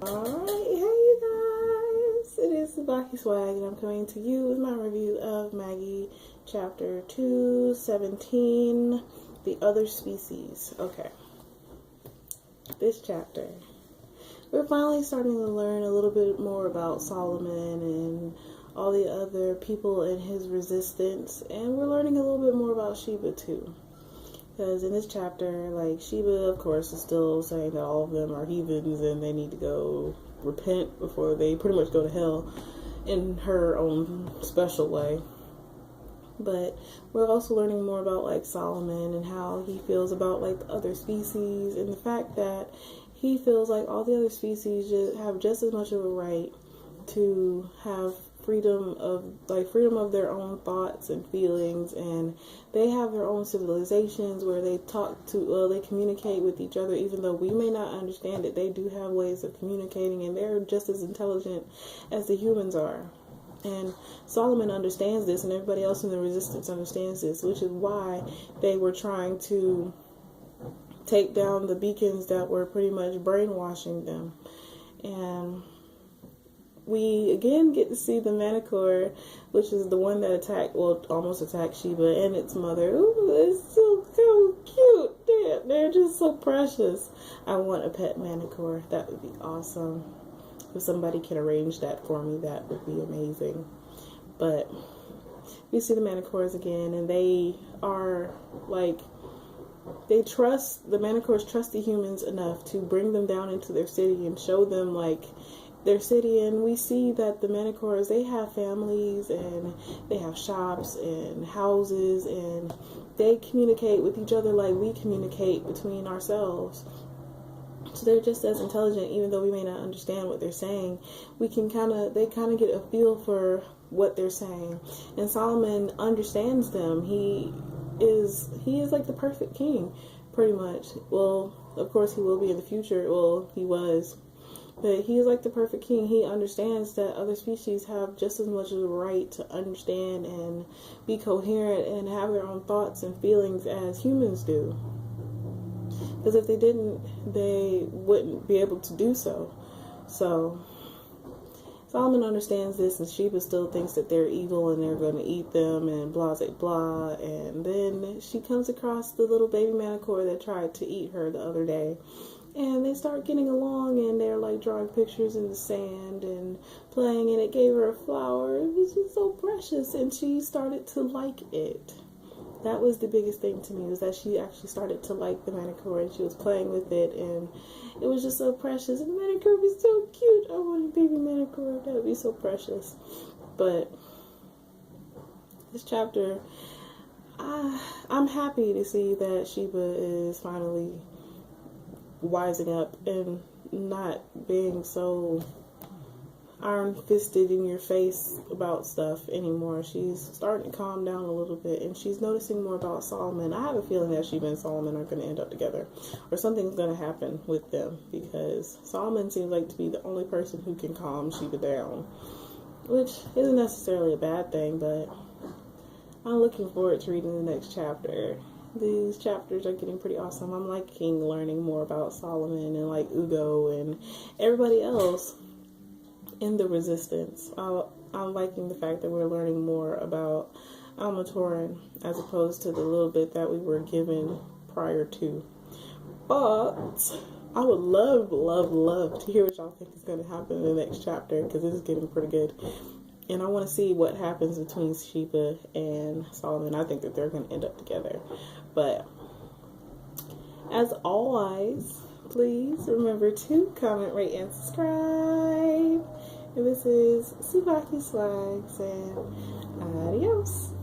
Alright, hey you guys, it is TsubakiSwagg and I'm coming to you with my review of Magi chapter 217, The Other Species. Okay, this chapter, we're finally starting to learn a little bit more about Solomon and all the other people in his resistance, and we're learning a little bit more about Sheba too. Because in this chapter, like, Sheba, of course, is still saying that all of them are heathens and they need to go repent before they pretty much go to hell in her own special way. But we're also learning more about, like, Solomon and how he feels about, like, the other species, and the fact that he feels like all the other species have just as much of a right to have freedom of their own thoughts and feelings, and they have their own civilizations where they they communicate with each other. Even though we may not understand it, they do have ways of communicating, and they're just as intelligent as the humans are. And Solomon understands this, and everybody else in the resistance understands this, which is why they were trying to take down the beacons that were pretty much brainwashing them. And we again get to see the Manticore, which is the one that almost attacked Sheba and its mother. Ooh, it's so cute. They're just so precious. I want a pet Manticore. That would be awesome. If somebody can arrange that for me, that would be amazing. But we see the Manticores again, and they are like, the Manticores trust the humans enough to bring them down into their city and show them, like, their city. And we see that the Manticores, they have families and they have shops and houses, and they communicate with each other like we communicate between ourselves. So they're just as intelligent, even though we may not understand what they're saying. They kind of get a feel for what they're saying. And Solomon understands them. He is like the perfect king, pretty much. Well, of course he will be in the future. Well, he was. But he is like the perfect king. He understands that other species have just as much of the right to understand and be coherent and have their own thoughts and feelings as humans do. Because if they didn't, they wouldn't be able to do so. So Solomon understands this, and Sheba still thinks that they're evil and they're going to eat them and blah, blah, blah. And then she comes across the little baby Manticore that tried to eat her the other day. And they start getting along, and they're like drawing pictures in the sand and playing, and it gave her a flower. It was just so precious, and she started to like it. That was the biggest thing to me, was that she actually started to like the Manticore, and she was playing with it, and it was just so precious. And the Manticore was so cute. I want a baby Manticore. That would be so precious. But this chapter, I'm happy to see that Sheba is finally wising up and not being so iron-fisted in your face about stuff anymore. She's starting to calm down a little bit, and she's noticing more about Solomon. I have a feeling that Sheba and Solomon are going to end up together, or something's going to happen with them, because Solomon seems like to be the only person who can calm Sheba down, which isn't necessarily a bad thing. But I'm looking forward to reading the next chapter. These chapters are getting pretty awesome. I'm liking learning more about Solomon and, like, Ugo and everybody else in the resistance. I'm liking the fact that we're learning more about Almatoran as opposed to the little bit that we were given prior to. But I would love to hear what y'all think is going to happen in the next chapter, because this is getting pretty good. And I want to see what happens between Sheba and Solomon. I think that they're going to end up together. But as always, please remember to comment, rate, and subscribe. And this is TsubakiSwagg saying adios.